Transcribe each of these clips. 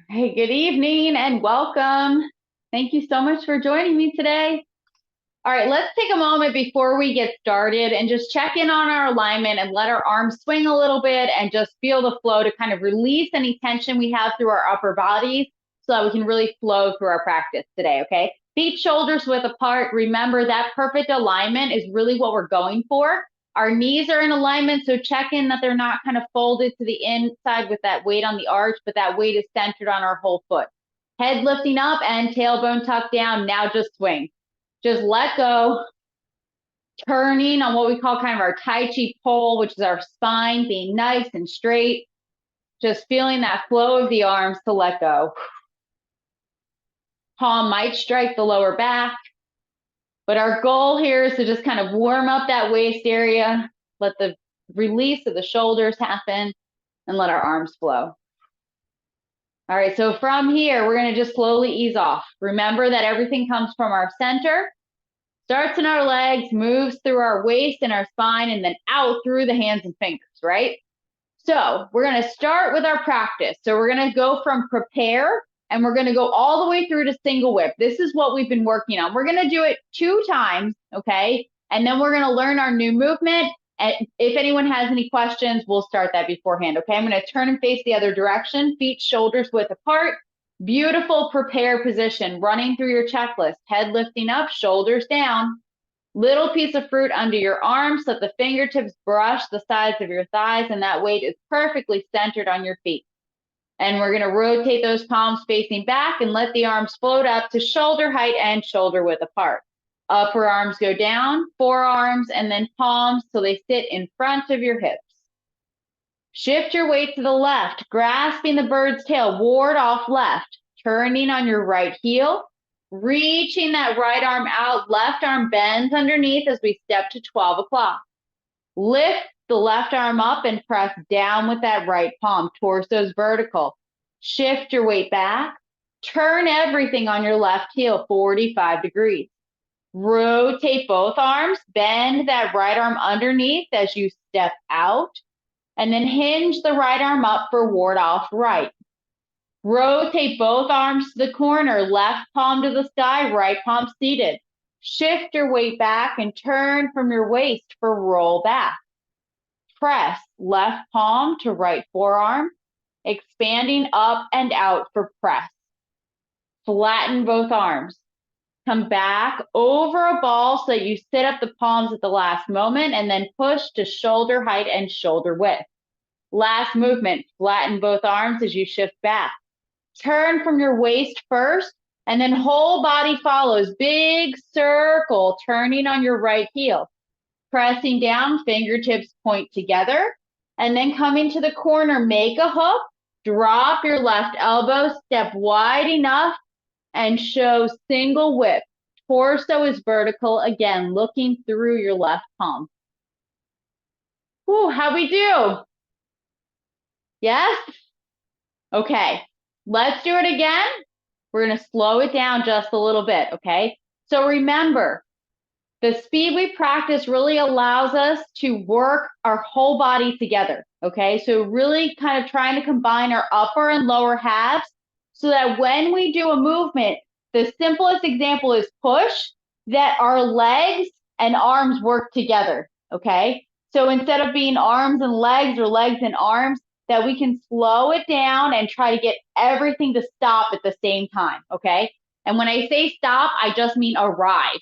Hey, good evening and welcome. Thank you so much for joining me today. All right, let's take a moment before we get started and just check in on our alignment and let our arms swing a little bit and just feel the flow to kind of release any tension we have through our upper bodies so that we can really flow through our practice today, okay? Feet, shoulders width apart. Remember that perfect alignment is really what we're going for. Our knees are in alignment, so check in that they're not kind of folded to the inside with that weight on the arch, but that weight is centered on our whole foot. Head lifting up and tailbone tucked down. Now just swing. Just let go, turning on what we call kind of our Tai Chi pole, which is our spine being nice and straight. Just feeling that flow of the arms to let go. Palm might strike the lower back, but our goal here is to just kind of warm up that waist area, let the release of the shoulders happen, and let our arms flow. All right, so from here, we're going to just slowly ease off. Remember that everything comes from our center. Starts in our legs, moves through our waist and our spine, and then out through the hands and fingers, right? So we're going to start with our practice. So we're going to go from prepare, and we're going to go all the way through to single whip. This is what we've been working on. We're going to do it 2 times, okay? And then we're going to learn our new movement. And if anyone has any questions, we'll start that beforehand, okay? I'm going to turn and face the other direction, feet, shoulders width apart. Beautiful prepare position, running through your checklist, head lifting up, shoulders down. Little piece of fruit under your arms so that the fingertips brush the sides of your thighs and that weight is perfectly centered on your feet. And we're going to rotate those palms facing back and let the arms float up to shoulder height and shoulder width apart. Upper arms go down, forearms, and then palms so they sit in front of your hips. Shift your weight to the left, grasping the bird's tail, ward off left, turning on your right heel, reaching that right arm out, left arm bends underneath as we step to 12 o'clock. Lift the left arm up and press down with that right palm, torso's vertical. Shift your weight back, turn everything on your left heel, 45 degrees. Rotate both arms, bend that right arm underneath as you step out, and then hinge the right arm up for ward off right. Rotate both arms to the corner, left palm to the sky, right palm seated. Shift your weight back and turn from your waist for roll back. Press left palm to right forearm, expanding up and out for press. Flatten both arms. Come back over a ball so that you sit up the palms at the last moment and then push to shoulder height and shoulder width. Last movement, flatten both arms as you shift back. Turn from your waist first, and then whole body follows. Big circle, turning on your right heel. Pressing down, fingertips point together, and then coming to the corner, make a hook, drop your left elbow, step wide enough, and show single whip. Torso is vertical, again, looking through your left palm. Ooh, how'd we do? Yes? Okay, let's do it again. We're going to slow it down just a little bit, okay? So remember, the speed we practice really allows us to work our whole body together, okay? So really kind of trying to combine our upper and lower halves so that when we do a movement, the simplest example is push, that our legs and arms work together, okay? So instead of being arms and legs or legs and arms, that we can slow it down and try to get everything to stop at the same time, okay? And when I say stop, I just mean arrive,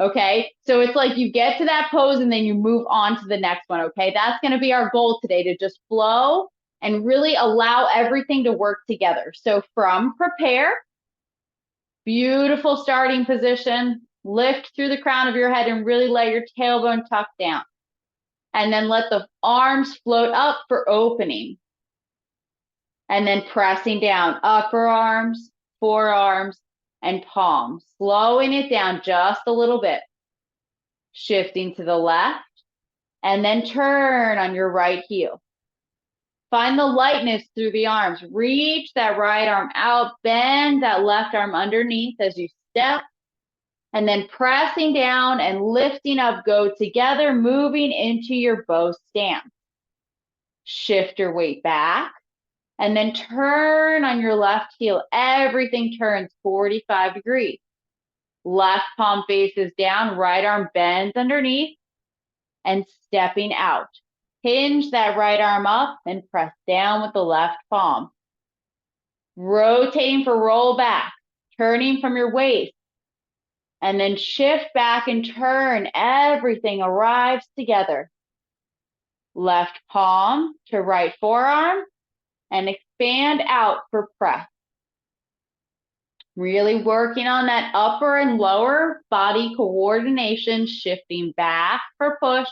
okay? So it's like you get to that pose and then you move on to the next one, okay? That's going to be our goal today, to just flow and really allow everything to work together. So from prepare, beautiful starting position, lift through the crown of your head and really let your tailbone tuck down. And then let the arms float up for opening. And then pressing down, upper arms, forearms, and palms. Slowing it down just a little bit. Shifting to the left, and then turn on your right heel. Find the lightness through the arms. Reach that right arm out, bend that left arm underneath as you step, and then pressing down and lifting up, go together, moving into your bow stance. Shift your weight back. And then turn on your left heel. Everything turns 45 degrees. Left palm faces down, right arm bends underneath and stepping out. Hinge that right arm up and press down with the left palm. Rotating for roll back, turning from your waist. And then shift back and turn. Everything arrives together. Left palm to right forearm and expand out for press. Really working on that upper and lower body coordination, shifting back for push,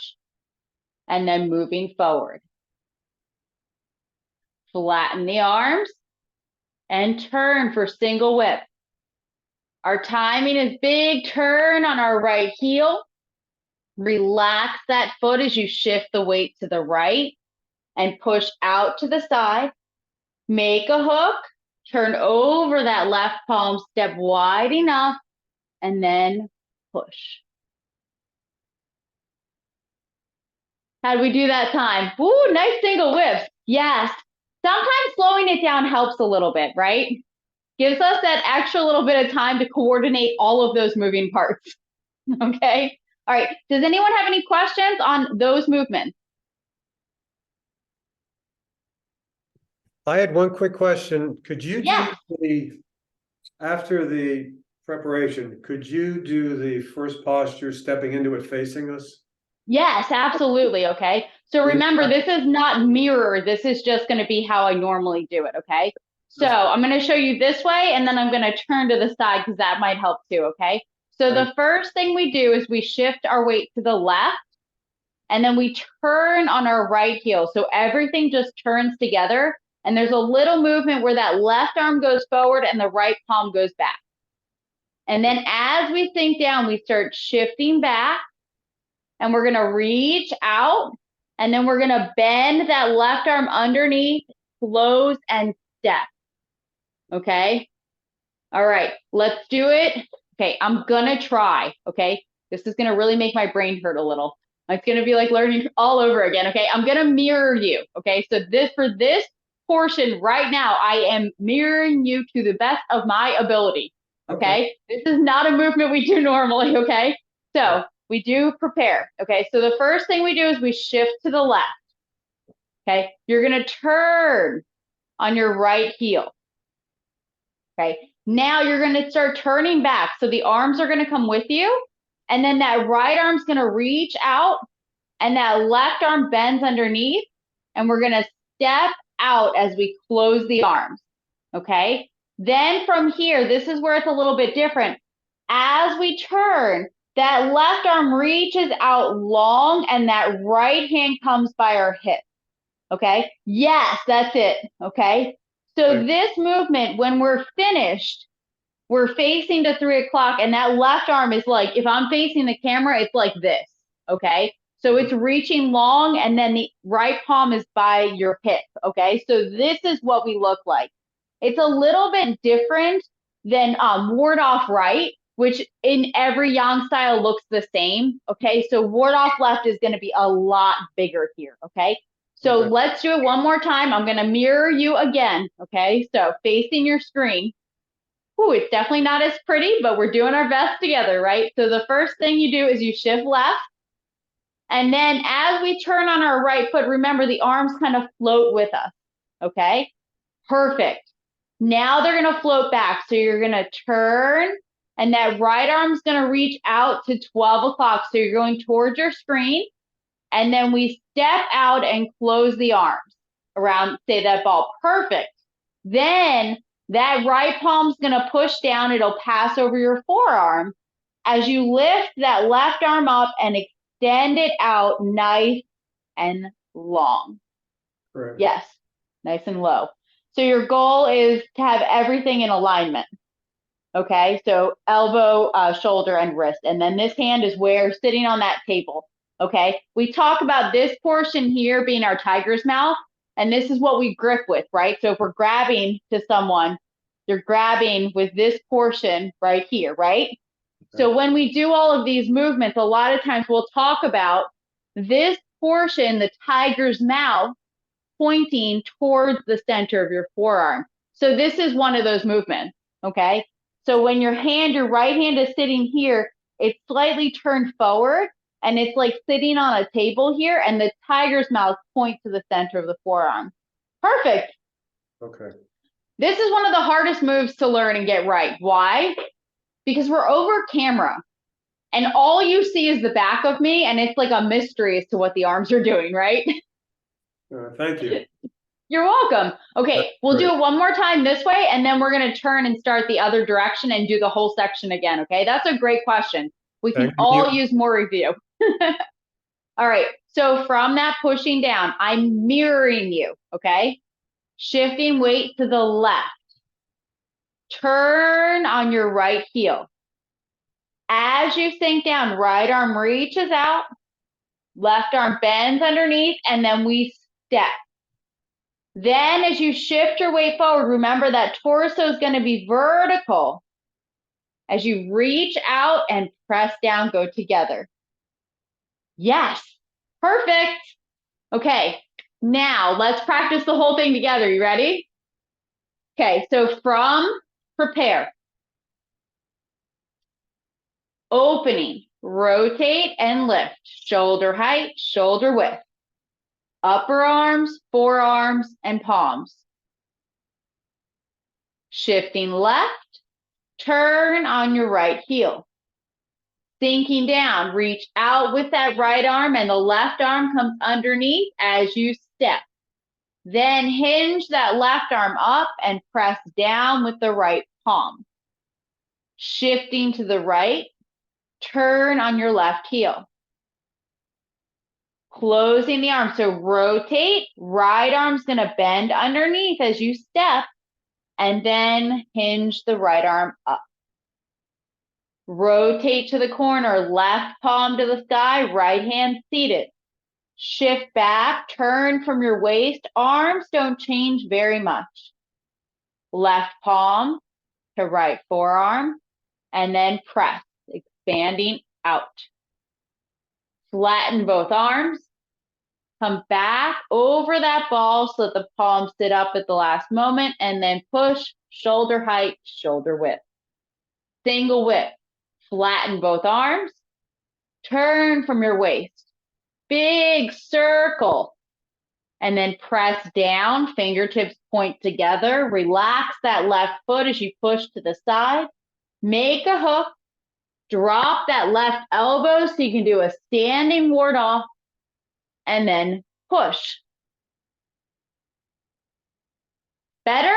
and then moving forward. Flatten the arms and turn for single whip. Our timing is big turn on our right heel. Relax that foot as you shift the weight to the right and push out to the side. Make a hook. Turn over that left palm, step wide enough, and then push. How do we do that time? Ooh, nice single whips. Yes. Sometimes slowing it down helps a little bit, right? Gives us that extra little bit of time to coordinate all of those moving parts. Okay. All right. Does anyone have any questions on those movements? I had one quick question. Could you Yeah. after the preparation, could you do the first posture, stepping into it, facing us? Yes, absolutely. Okay. So remember, this is not mirror. This is just going to be how I normally do it. Okay. So I'm going to show you this way, and then I'm going to turn to the side because that might help too. Okay. So the first thing we do is we shift our weight to the left, and then we turn on our right heel. So everything just turns together. And there's a little movement where that left arm goes forward and the right palm goes back. And then as we sink down, we start shifting back. And we're going to reach out, and then we're going to bend that left arm underneath, close, and step. Okay? All right, let's do it. Okay, I'm going to try. Okay? This is going to really make my brain hurt a little. It's going to be like learning all over again. Okay? I'm going to mirror you. Okay? So for this portion right now, I am mirroring you to the best of my ability. Okay? This is not a movement we do normally. Okay? So we do prepare. Okay, so the first thing we do is we shift to the left. Okay, you're going to turn on your right heel. Okay, now you're going to start turning back. So the arms are going to come with you, and then that right arm's going to reach out, and that left arm bends underneath, and we're going to step out as we close the arms. Okay, then from here, this is where it's a little bit different. As we turn, that left arm reaches out long, and that right hand comes by our hip. Okay? Yes, that's it. Okay? So this movement, when we're finished, we're facing to 3 o'clock, and that left arm is like, if I'm facing the camera, it's like this. Okay? So it's reaching long, and then the right palm is by your hip. Okay? So this is what we look like. It's a little bit different than ward off right, which in every yang style looks the same. Okay, so ward off left is going to be a lot bigger here. Okay, so let's do it one more time. I'm going to mirror you again. Okay, so facing your screen. Ooh, it's definitely not as pretty, but we're doing our best together, right? So the first thing you do is you shift left. And then as we turn on our right foot, remember the arms kind of float with us. Okay, perfect. Now they're going to float back. So you're going to turn, and that right arm's going to reach out to 12 o'clock. So you're going towards your screen. And then we step out and close the arms around, say, that ball. Perfect. Then that right palm's going to push down. It'll pass over your forearm as you lift that left arm up and extend it out nice and long. Correct. Yes, nice and low. So your goal is to have everything in alignment. Okay, so elbow, shoulder, and wrist. And then this hand is where sitting on that table. Okay, we talk about this portion here being our tiger's mouth, and this is what we grip with, right? So if we're grabbing to someone, you're grabbing with this portion right here, right? Okay. So when we do all of these movements, a lot of times we'll talk about this portion, the tiger's mouth, pointing towards the center of your forearm. So this is one of those movements, okay? So when your right hand is sitting here, it's slightly turned forward and it's like sitting on a table here, and the tiger's mouth points to the center of the forearm. Perfect. Okay. This is one of the hardest moves to learn and get right. Why? Because we're over camera and all you see is the back of me, and it's like a mystery as to what the arms are doing, right? Thank you. You're welcome. Okay, we'll do it one more time this way, and then we're going to turn and start the other direction and do the whole section again, okay? That's a great question. We can all use more review. All right, so from that pushing down, I'm mirroring you, okay? Shifting weight to the left. Turn on your right heel. As you sink down, right arm reaches out, left arm bends underneath, and then we step. Then as you shift your weight forward, remember that torso is going to be vertical. As you reach out and press down, go together. Yes, perfect. Okay, now let's practice the whole thing together. You ready? Okay, so from prepare, opening, rotate and lift, shoulder height, shoulder width, upper arms, forearms, and palms. Shifting left, turn on your right heel. Sinking down, reach out with that right arm and the left arm comes underneath as you step. Then hinge that left arm up and press down with the right palm. Shifting to the right, turn on your left heel. Closing the arm, so rotate, right arm's gonna bend underneath as you step, and then hinge the right arm up. Rotate to the corner, left palm to the sky, right hand seated. Shift back, turn from your waist, arms don't change very much. Left palm to right forearm, and then press, expanding out. Flatten both arms, come back over that ball so that the palms sit up at the last moment, and then push, shoulder height, shoulder width. Single whip. Flatten both arms, turn from your waist, big circle, and then press down, fingertips point together, relax that left foot as you push to the side, make a hook, drop that left elbow so you can do a standing ward off, and then push. Better?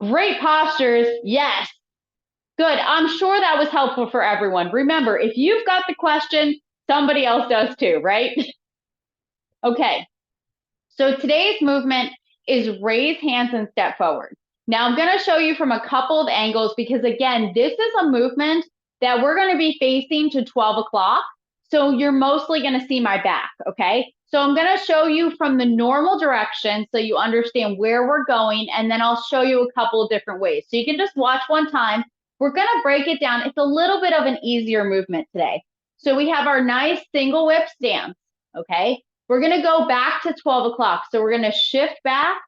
Great postures, yes. Good. I'm sure that was helpful for everyone. Remember, if you've got the question, somebody else does too, right? Okay. So today's movement is raise hands and step forward. Now I'm going to show you from a couple of angles because again, this is a movement that we're going to be facing to 12 o'clock. So you're mostly going to see my back, okay? So I'm going to show you from the normal direction so you understand where we're going, and then I'll show you a couple of different ways. So you can just watch one time. We're going to break it down. It's a little bit of an easier movement today. So we have our nice single whip stance, okay? We're going to go back to 12 o'clock. So we're going to shift back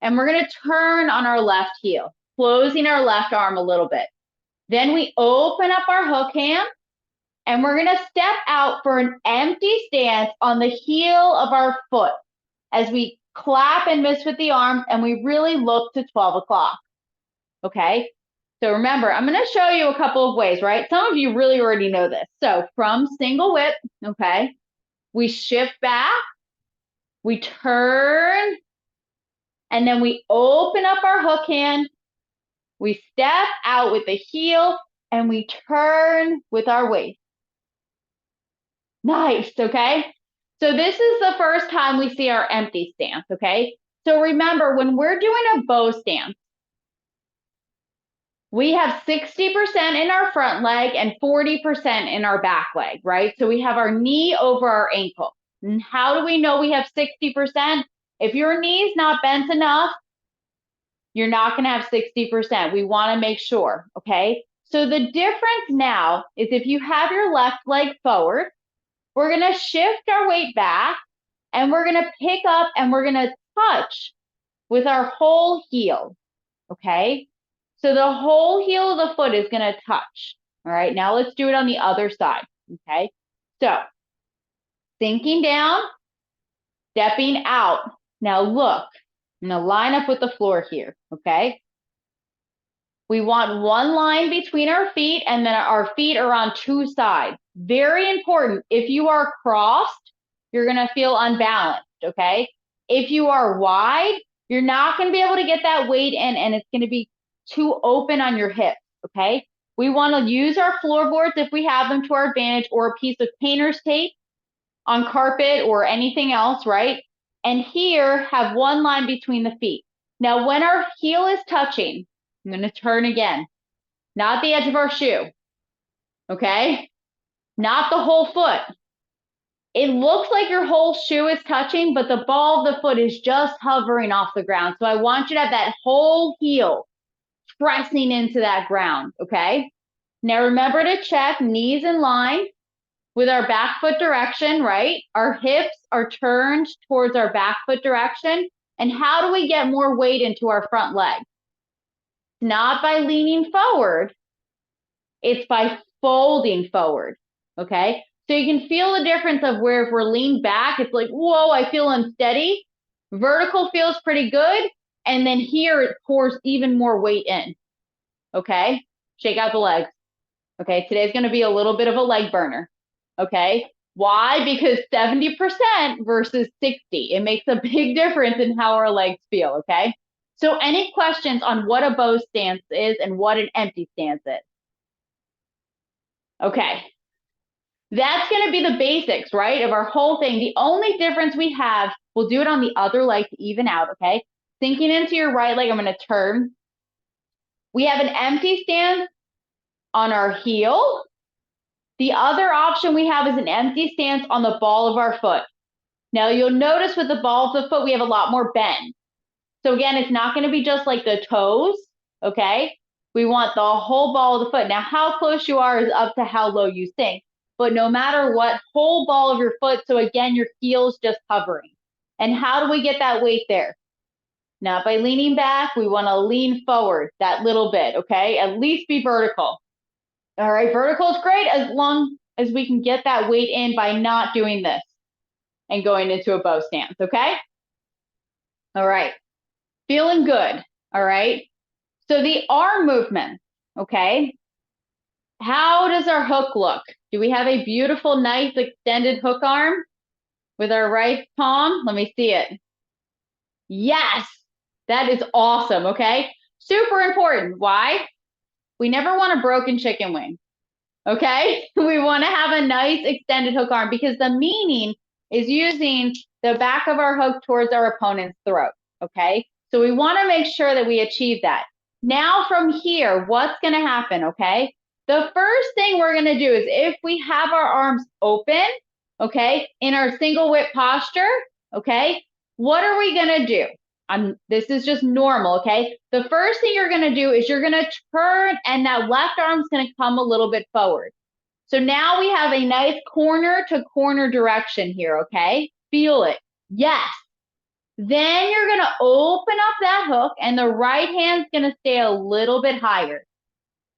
and we're going to turn on our left heel, closing our left arm a little bit. Then we open up our hook hand and we're going to step out for an empty stance on the heel of our foot as we clap and miss with the arms and we really look to 12 o'clock. Okay? So remember, I'm going to show you a couple of ways, right? Some of you really already know this. So from single whip, okay, we shift back, we turn, and then we open up our hook hand, we step out with the heel, and we turn with our waist. Nice, okay? So this is the first time we see our empty stance, okay? So remember, when we're doing a bow stance, we have 60% in our front leg and 40% in our back leg, right? So we have our knee over our ankle. And how do we know we have 60%? If your knee's not bent enough, you're not going to have 60%. We want to make sure, okay? So the difference now is if you have your left leg forward, we're going to shift our weight back and we're going to pick up and we're going to touch with our whole heel, okay? So the whole heel of the foot is going to touch. All right, now let's do it on the other side, okay? So sinking down, stepping out. Now look, I'm going to line up with the floor here, okay? We want one line between our feet, and then our feet are on two sides. Very important. If you are crossed, you're going to feel unbalanced, okay? If you are wide, you're not going to be able to get that weight in, and it's going to be too open on your hips, okay? We want to use our floorboards if we have them to our advantage, or a piece of painter's tape on carpet or anything else, right? And here, have one line between the feet. Now, when our heel is touching, I'm going to turn again, not the edge of our shoe, okay? Not the whole foot. It looks like your whole shoe is touching, but the ball of the foot is just hovering off the ground. So I want you to have that whole heel pressing into that ground, okay? Now remember to check knees in line with our back foot direction, right? Our hips are turned towards our back foot direction. And how do we get more weight into our front leg? Not by leaning forward, it's by folding forward, okay? So you can feel the difference of where if we're leaned back, it's like, whoa, I feel unsteady. Vertical feels pretty good. And then here it pours even more weight in, okay? Shake out the legs, okay? Today's gonna be a little bit of a leg burner, okay? Why? Because 70% versus 60. It makes a big difference in how our legs feel, okay? So any questions on what a bow stance is and what an empty stance is? Okay. That's going to be the basics, right, of our whole thing. The only difference we have, we'll do it on the other leg to even out, okay? Sinking into your right leg, I'm going to turn. We have an empty stance on our heel. The other option we have is an empty stance on the ball of our foot. Now, you'll notice with the ball of the foot, we have a lot more bend. So again, it's not going to be just like the toes, okay? We want the whole ball of the foot. Now, how close you are is up to how low you sink. But no matter what, whole ball of your foot. So again, your heel's just hovering. And how do we get that weight there? Not by leaning back. We want to lean forward that little bit, okay? At least be vertical. All right, vertical is great as long as we can get that weight in by not doing this and going into a bow stance, okay? All right. Feeling good, all right? So the arm movement, okay? How does our hook look? Do we have a beautiful, nice, extended hook arm with our right palm? Let me see it. Yes, that is awesome, okay? Super important. Why? We never want a broken chicken wing, okay? We want to have a nice extended hook arm because the meaning is using the back of our hook towards our opponent's throat, okay? So we want to make sure that we achieve that. Now from here, what's going to happen, okay? The first thing we're going to do is if we have our arms open, okay, in our single whip posture, okay, what are we going to do? This is just normal, okay? The first thing you're going to do is you're going to turn and that left arm's going to come a little bit forward. So now we have a nice corner to corner direction here, okay? Feel it. Yes. Then you're going to open up that hook and the right hand's going to stay a little bit higher,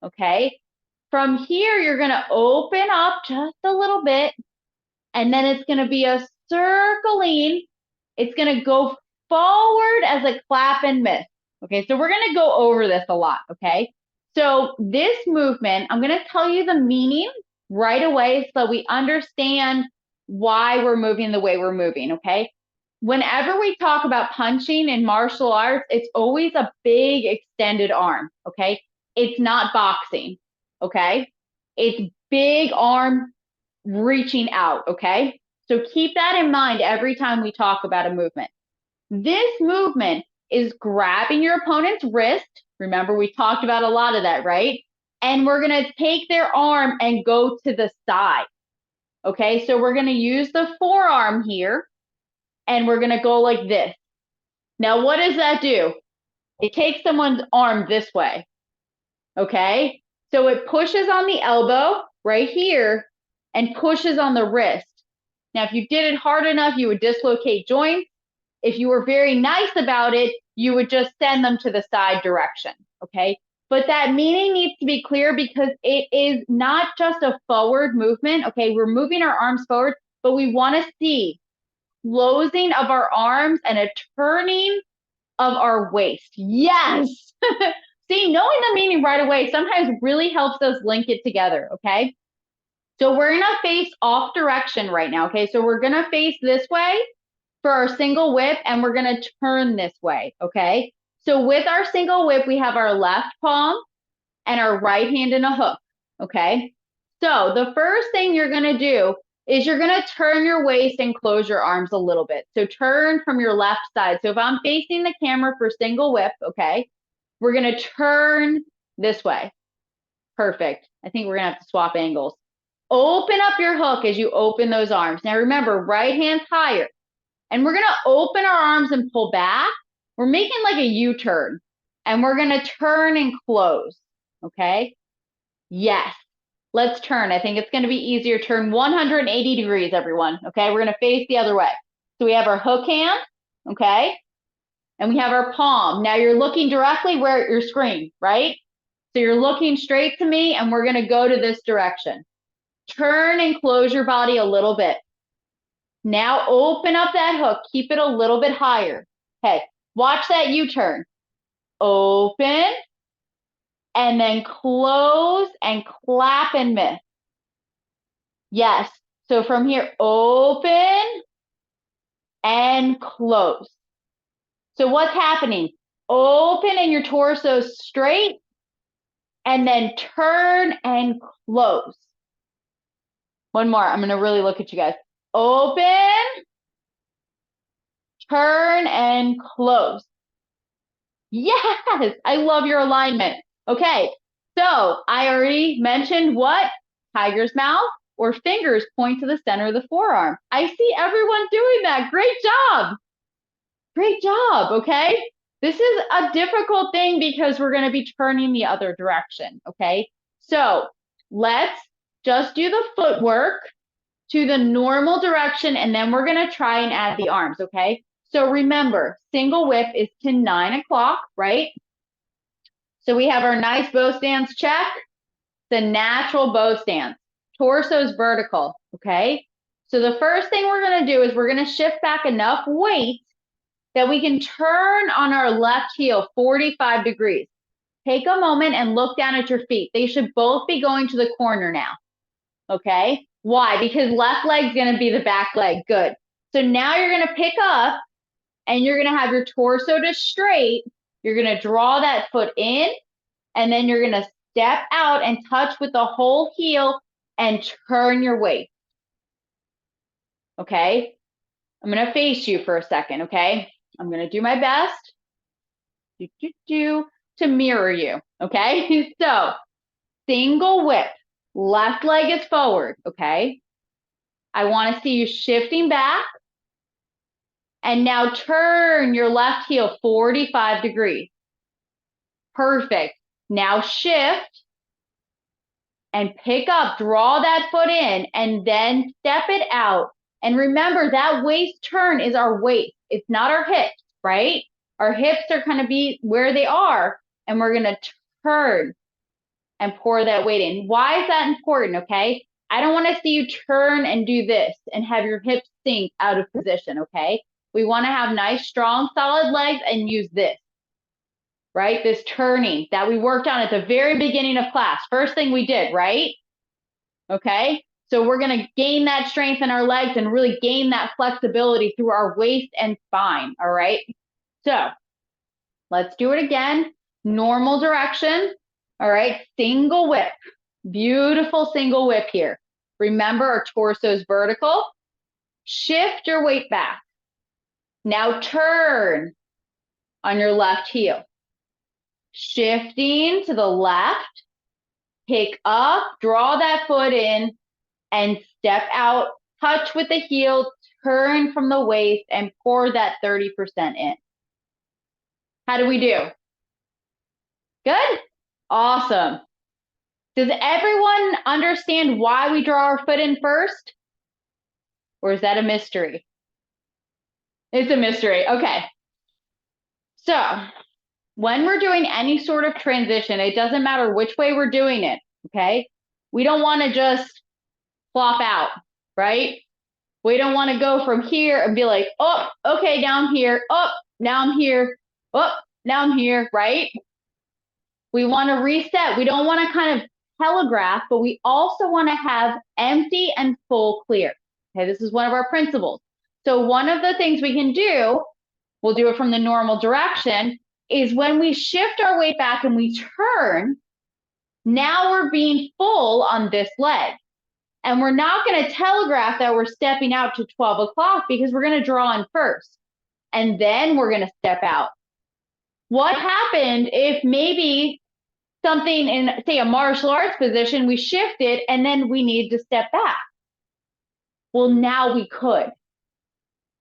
okay? From here, you're going to open up just a little bit and then it's going to be a circling. It's going to go forward as a clap and miss, okay? So we're going to go over this a lot, okay? So this movement, I'm going to tell you the meaning right away so we understand why we're moving the way we're moving, okay? Whenever we talk about punching in martial arts, it's always a big extended arm, okay? It's not boxing, okay? It's big arm reaching out, okay? So keep that in mind every time we talk about a movement. This movement is grabbing your opponent's wrist. Remember, we talked about a lot of that, right? And we're going to take their arm and go to the side, okay? So we're going to use the forearm here. And we're going to go like this. Now, what does that do? It takes someone's arm this way, okay? So it pushes on the elbow right here and pushes on the wrist. Now, if you did it hard enough, you would dislocate joints. If you were very nice about it, you would just send them to the side direction, okay? But that meaning needs to be clear because it is not just a forward movement, okay? We're moving our arms forward, but we want to see closing of our arms and a turning of our waist. Yes! See, knowing the meaning right away sometimes really helps us link it together, okay? So we're gonna face off direction right now, okay? So we're gonna face this way for our single whip and we're gonna turn this way, okay? So with our single whip, we have our left palm and our right hand in a hook, okay? So the first thing you're gonna do is you're gonna turn your waist and close your arms a little bit. So turn from your left side. So if I'm facing the camera for single whip, okay, we're gonna turn this way. Perfect. I think we're gonna have to swap angles. Open up your hook as you open those arms. Now remember, right hand's higher. And we're gonna open our arms and pull back. We're making like a U-turn. And we're gonna turn and close, okay? Yes, let's turn. I think it's gonna be easier. Turn 180 degrees, everyone, okay? We're gonna face the other way. So we have our hook hand, okay? And we have our palm. Now you're looking directly where at your screen, right? So you're looking straight to me and we're gonna go to this direction. Turn and close your body a little bit. Now open up that hook. Keep it a little bit higher. Okay, watch that U-turn. Open and then close and clap and miss. Yes, so from here, open and close. So what's happening? Open and your torso straight and then turn and close. One more. I'm going to really look at you guys. Open, turn, and close. Yes, I love your alignment. Okay, so I already mentioned what? Tiger's mouth or fingers point to the center of the forearm. I see everyone doing that. Great job. Great job, okay? This is a difficult thing because we're going to be turning the other direction, okay? So let's just do the footwork to the normal direction, and then we're going to try and add the arms, okay? So remember, single whip is to 9 o'clock, right? So we have our nice bow stance check, the natural bow stance. Torso's vertical, okay? So the first thing we're going to do is we're going to shift back enough weight that we can turn on our left heel 45 degrees. Take a moment and look down at your feet. They should both be going to the corner now, okay? Why? Because left leg's going to be the back leg. Good. So now you're going to pick up and you're going to have your torso to straight. You're going to draw that foot in and then you're going to step out and touch with the whole heel and turn your waist. Okay? I'm going to face you for a second, okay? I'm going to do my best to mirror you, okay? So, single whip, left leg is forward, okay? I want to see you shifting back. And now turn your left heel 45 degrees. Perfect. Now shift and pick up, draw that foot in, and then step it out. And remember, that waist turn is our waist. It's not our hips, right? Our hips are going to be where they are, and we're going to turn and pour that weight in. Why is that important, okay? I don't want to see you turn and do this and have your hips sink out of position, okay? We want to have nice, strong, solid legs and use this, right? This turning that we worked on at the very beginning of class. First thing we did, right? Okay, so we're going to gain that strength in our legs and really gain that flexibility through our waist and spine, all right? So let's do it again. Normal direction, all right? Single whip. Beautiful single whip here. Remember, our torso is vertical. Shift your weight back. Now turn on your left heel. Shifting to the left, pick up, draw that foot in, and step out, touch with the heel, turn from the waist, and pour that 30% in. How do we do? Good? Awesome. Does everyone understand why we draw our foot in first? Or is that a mystery? It's a mystery. Okay. So when we're doing any sort of transition, it doesn't matter which way we're doing it. Okay. We don't want to just flop out, right? We don't want to go from here and be like, oh, okay, now I'm here. Oh, now I'm here. Oh, now I'm here, right? We want to reset. We don't want to kind of telegraph, but we also want to have empty and full clear. Okay, this is one of our principles. So one of the things we can do, we'll do it from the normal direction, is when we shift our weight back and we turn, now we're being full on this leg. And we're not going to telegraph that we're stepping out to 12 o'clock because we're going to draw in first. And then we're going to step out. What happened if maybe something in, say, a martial arts position, we shifted and then we need to step back? Well, now we could.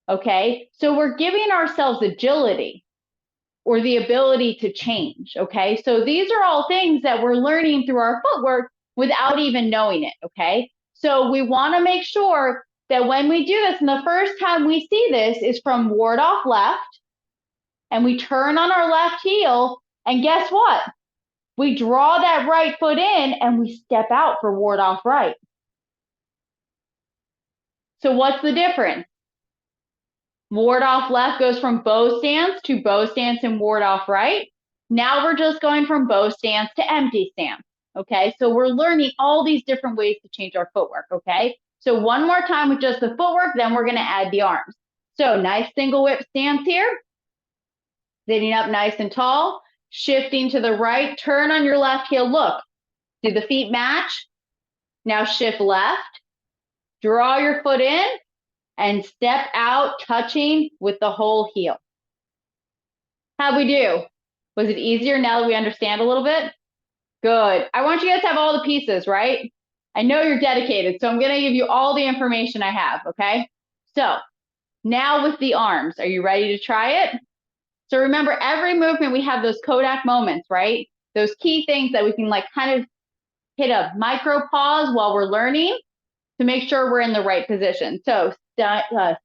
Okay. So we're giving ourselves agility or the ability to change. Okay. So these are all things that we're learning through our footwork without even knowing it. Okay. So we want to make sure that when we do this, and the first time we see this is from ward off left, and we turn on our left heel, and guess what? We draw that right foot in and we step out for ward off right. So what's the difference? Ward off left goes from bow stance to bow stance and ward off right. Now we're just going from bow stance to empty stance. Okay, so we're learning all these different ways to change our footwork. Okay, so one more time with just the footwork, then we're going to add the arms. So nice single whip stance here, sitting up nice and tall, shifting to the right, turn on your left heel. Look, do the feet match? Now shift left, draw your foot in, and step out, touching with the whole heel. How'd we do? Was it easier now that we understand a little bit? Good. I want you guys to have all the pieces, right? I know you're dedicated, so I'm going to give you all the information I have, okay? So now with the arms, are you ready to try it? So remember, every movement, we have those Kodak moments, right? Those key things that we can like kind of hit a micro pause while we're learning to make sure we're in the right position. So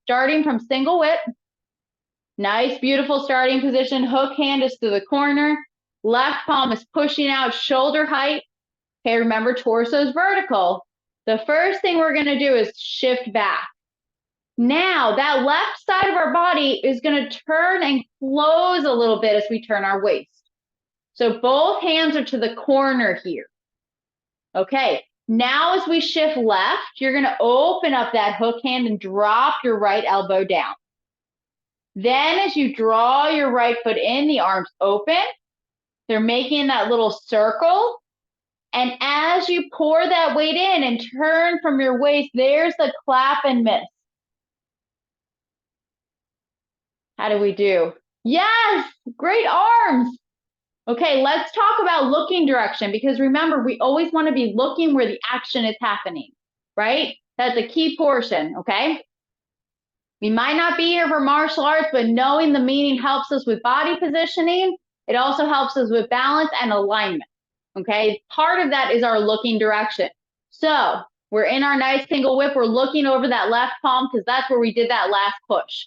starting from single whip, nice, beautiful starting position. Hook hand is to the corner. Left palm is pushing out shoulder height. Okay, remember, torso is vertical. The first thing we're going to do is shift back. Now, that left side of our body is going to turn and close a little bit as we turn our waist. So both hands are to the corner here. Okay, now as we shift left, you're going to open up that hook hand and drop your right elbow down. Then as you draw your right foot in, the arms open. They're making that little circle. And as you pour that weight in and turn from your waist, there's the clap and miss. How do we do? Yes, great arms. Okay, let's talk about looking direction, because remember, we always want to be looking where the action is happening, right? That's a key portion, okay? We might not be here for martial arts, but knowing the meaning helps us with body positioning. It also helps us with balance and alignment, okay? Part of that is our looking direction. So we're in our nice single whip. We're looking over that left palm because that's where we did that last push.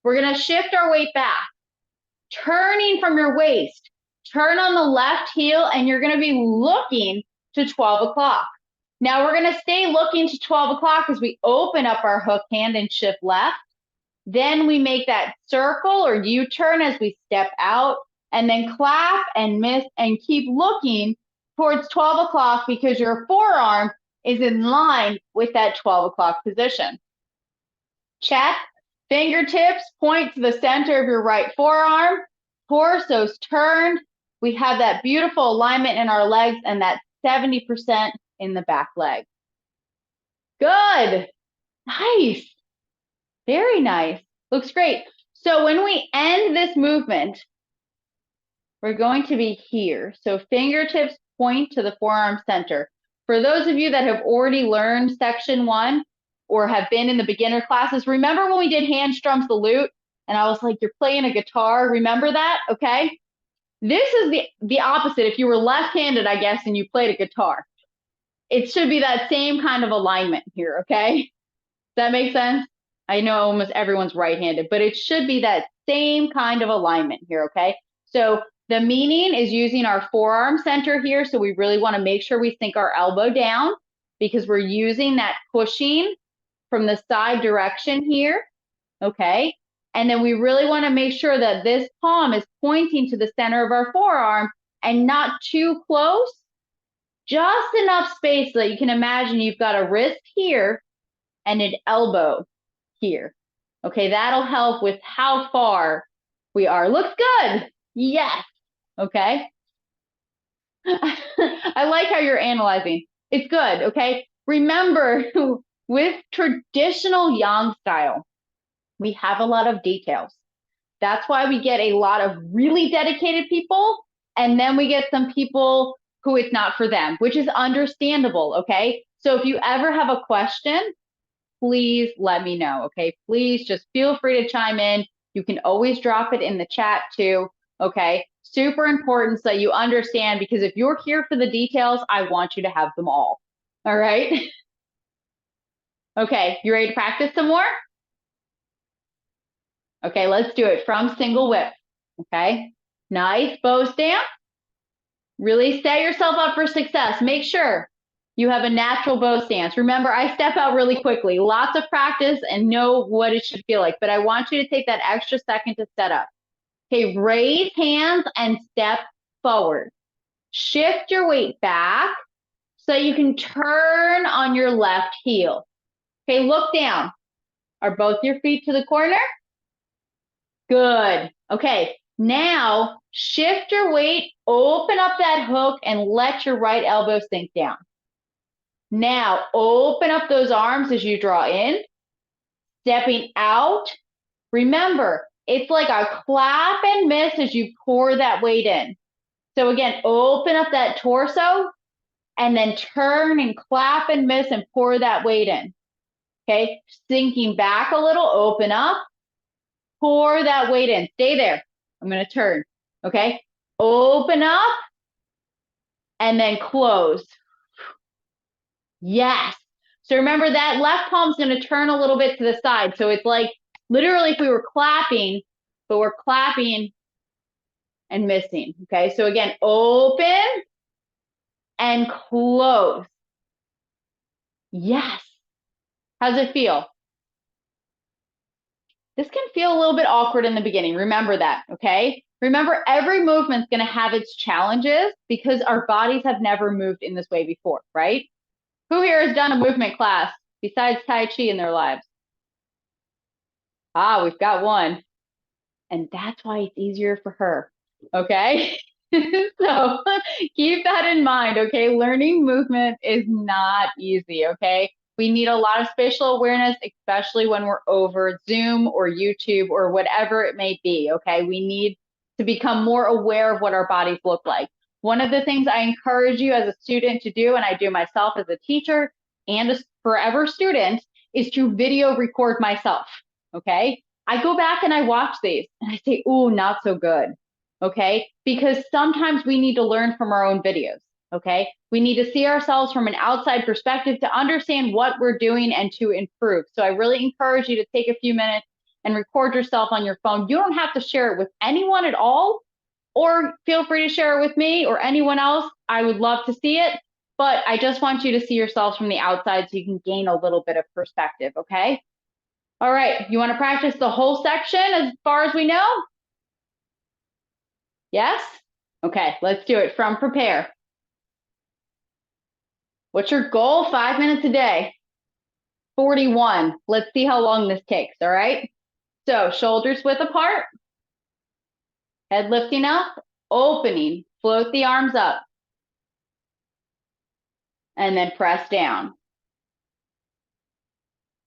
We're going to shift our weight back, turning from your waist. Turn on the left heel, and you're going to be looking to 12 o'clock. Now we're going to stay looking to 12 o'clock as we open up our hook hand and shift left. Then we make that circle or U-turn as we step out, and then clap and miss and keep looking towards 12 o'clock because your forearm is in line with that 12 o'clock position. Check. Fingertips point to the center of your right forearm. Torso's turned. We have that beautiful alignment in our legs and that 70% in the back leg. Good. Nice. Very nice. Looks great. So when we end this movement, we're going to be here. So fingertips point to the forearm center. For those of you that have already learned section 1 or have been in the beginner classes, remember when we did hand strums the lute and I was like, you're playing a guitar. Remember that? Okay. This is the opposite. If you were left-handed, I guess, and you played a guitar, it should be that same kind of alignment here, okay? Does that make sense? I know almost everyone's right-handed, but it should be that same kind of alignment here, okay? So the meaning is using our forearm center here. So we really want to make sure we sink our elbow down because we're using that pushing from the side direction here, okay? And then we really want to make sure that this palm is pointing to the center of our forearm and not too close, just enough space so that you can imagine you've got a wrist here and an elbow here. Okay, that'll help with how far we are. Looks good. Yes. Okay. I like how you're analyzing. It's good. Okay. Remember, with traditional yang style, we have a lot of details. That's why we get a lot of really dedicated people. And then we get some people who it's not for them, which is understandable. Okay. So if you ever have a question, please let me know, okay? Please just feel free to chime in. You can always drop it in the chat too, okay? Super important so that you understand, because if you're here for the details, I want you to have them all right? Okay, you ready to practice some more? Okay, let's do it from single whip, okay? Nice bow stamp. Really set yourself up for success. Make sure you have a natural bow stance. Remember, I step out really quickly. Lots of practice and know what it should feel like. But I want you to take that extra second to set up. Okay, raise hands and step forward. Shift your weight back so you can turn on your left heel. Okay, look down. Are both your feet to the corner? Good. Okay, now shift your weight, open up that hook, and let your right elbow sink down. Now, open up those arms as you draw in, stepping out. Remember, it's like a clap and miss as you pour that weight in. So again, open up that torso and then turn and clap and miss and pour that weight in. Okay, sinking back a little, open up, pour that weight in. Stay there. I'm going to turn. Okay, open up and then close. Yes. So remember that left palm's going to turn a little bit to the side. So it's like literally if we were clapping, but we're clapping and missing. Okay. So again, open and close. Yes. How's it feel? This can feel a little bit awkward in the beginning. Remember that. Okay. Remember, every movement's going to have its challenges because our bodies have never moved in this way before, right? Who here has done a movement class besides Tai Chi in their lives? Ah, we've got one. And that's why it's easier for her. Okay. So keep that in mind. Okay. Learning movement is not easy. Okay. We need a lot of spatial awareness, especially when we're over Zoom or YouTube or whatever it may be. Okay. We need to become more aware of what our bodies look like. One of the things I encourage you as a student to do, and I do myself as a teacher and a forever student, is to video record myself. Okay. I go back and I watch these and I say, ooh, not so good. Okay. Because sometimes we need to learn from our own videos. Okay. We need to see ourselves from an outside perspective to understand what we're doing and to improve. So I really encourage you to take a few minutes and record yourself on your phone. You don't have to share it with anyone at all, or feel free to share it with me or anyone else. I would love to see it, but I just want you to see yourselves from the outside so you can gain a little bit of perspective. Okay. All right, you want to practice the whole section as far as we know? Yes? Okay, let's do it from prepare. What's your goal? 5 minutes a day. 41. Let's see how long this takes, all right? So shoulders width apart, head lifting up, opening, float the arms up, and then press down.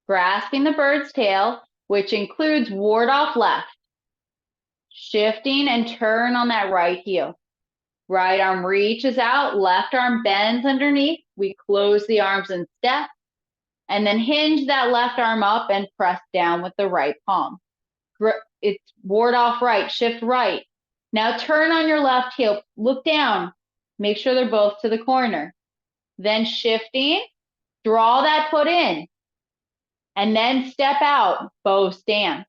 Grasping the bird's tail, which includes ward off left. Shifting and turn on that right heel. Right arm reaches out, left arm bends underneath. We close the arms and step, and then hinge that left arm up and press down with the right palm. It's ward off right, shift right. Now turn on your left heel, look down, make sure they're both to the corner. Then shifting, draw that foot in, And then step out, bow stand,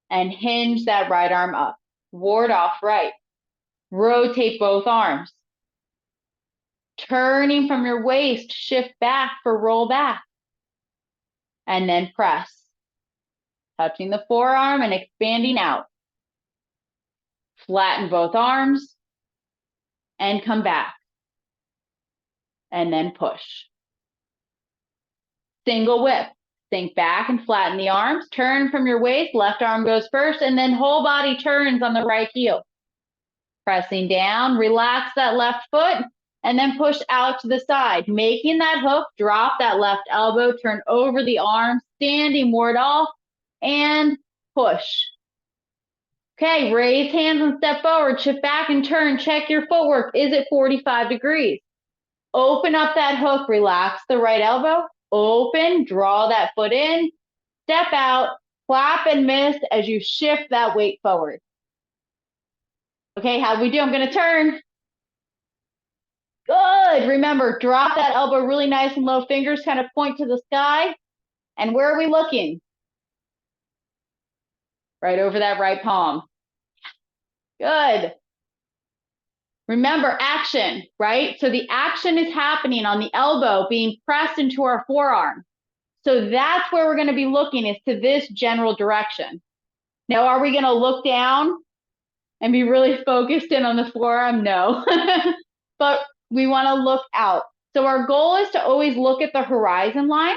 and hinge that right arm up. Ward off right. Rotate both arms. Turning from your waist, shift back for roll back. And then press. Touching the forearm and expanding out. Flatten both arms and come back. And then push. Single whip. Sink back and flatten the arms. Turn from your waist. Left arm goes first, and then whole body turns on the right heel. Pressing down, relax that left foot, and then push out to the side. Making that hook, drop that left elbow, turn over the arm, standing ward off, and push. Okay, raise hands and step forward, shift back and turn. Check your footwork. Is it 45 degrees? Open up that hook, relax the right elbow, open, draw that foot in, step out, clap and miss as you shift that weight forward. Okay, how'd we do? I'm gonna turn. Good, remember, drop that elbow really nice and low, fingers kind of point to the sky. And where are we looking? Right over that right palm. Good. Remember, action, right? So the action is happening on the elbow being pressed into our forearm. So that's where we're going to be looking, is to this general direction. Now, are we going to look down and be really focused in on the forearm? No. But we want to look out. So our goal is to always look at the horizon line.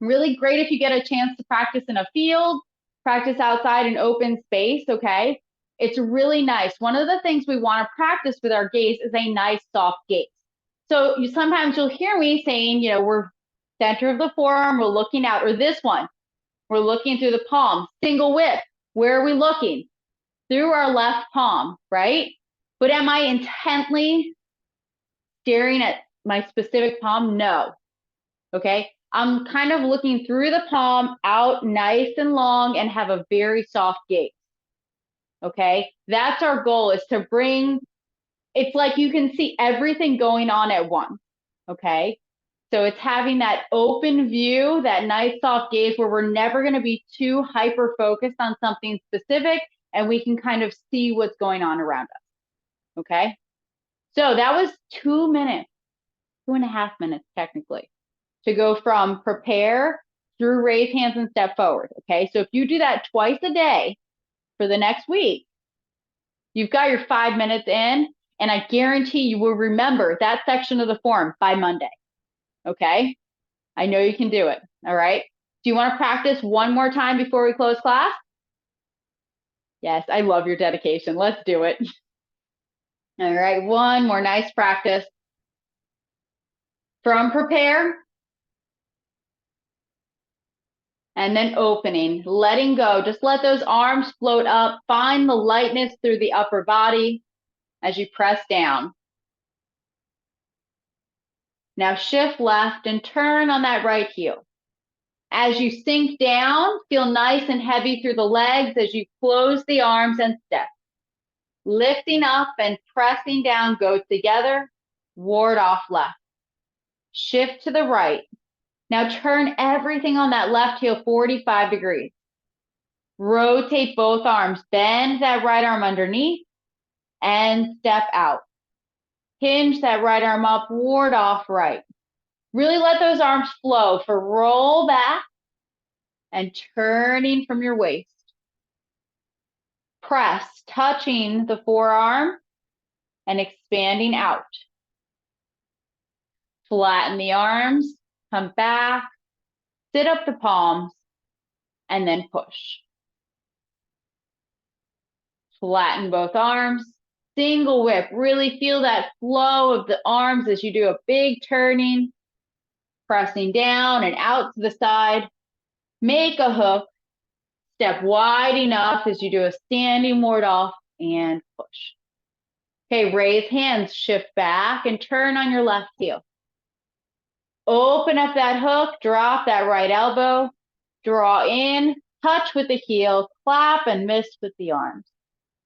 Really great if you get a chance to practice in a field, practice outside in open space, okay? It's really nice. One of the things we want to practice with our gaze is a nice soft gaze. So sometimes you'll hear me saying, we're center of the forearm, we're looking out, or this one, we're looking through the palm, single whip. Where are we looking? Through our left palm, right? But am I intently staring at my specific palm? No, okay? I'm kind of looking through the palm, out nice and long, and have a very soft gaze. Okay, that's our goal, is to bring, it's like you can see everything going on at once. Okay, so it's having that open view, that nice soft gaze where we're never going to be too hyper focused on something specific, and we can kind of see what's going on around us. Okay, so that was 2 minutes, 2.5 minutes technically, to go from prepare through raise hands and step forward. Okay, so if you do that twice a day for the next week, you've got your 5 minutes in, and I guarantee you will remember that section of the form by Monday. Okay, I know you can do it. All right, do you want to practice one more time before we close class? Yes, I love your dedication. Let's do it. All right, one more nice practice. From prepare, and then opening, letting go. Just let those arms float up. Find the lightness through the upper body as you press down. Now shift left and turn on that right heel. As you sink down, feel nice and heavy through the legs as you close the arms and step. Lifting up and pressing down, go together, ward off left. Shift to the right. Now turn everything on that left heel 45 degrees. Rotate both arms, bend that right arm underneath, and step out. Hinge that right arm up, ward off right. Really let those arms flow for roll back and turning from your waist. Press, touching the forearm and expanding out. Flatten the arms, come back, sit up the palms, and then push. Flatten both arms, single whip. Really feel that flow of the arms as you do a big turning, pressing down and out to the side. Make a hook, step wide enough as you do a standing ward off and push. Okay, raise hands, shift back and turn on your left heel. Open up that hook, drop that right elbow, draw in, touch with the heel, clap and miss with the arms.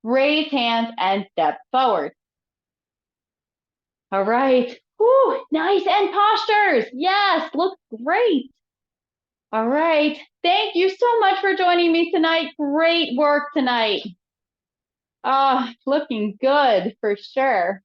Raise hands and step forward. All right. Whew, nice end postures. Yes, look great. All right. Thank you so much for joining me tonight. Great work tonight. Ah, looking good for sure.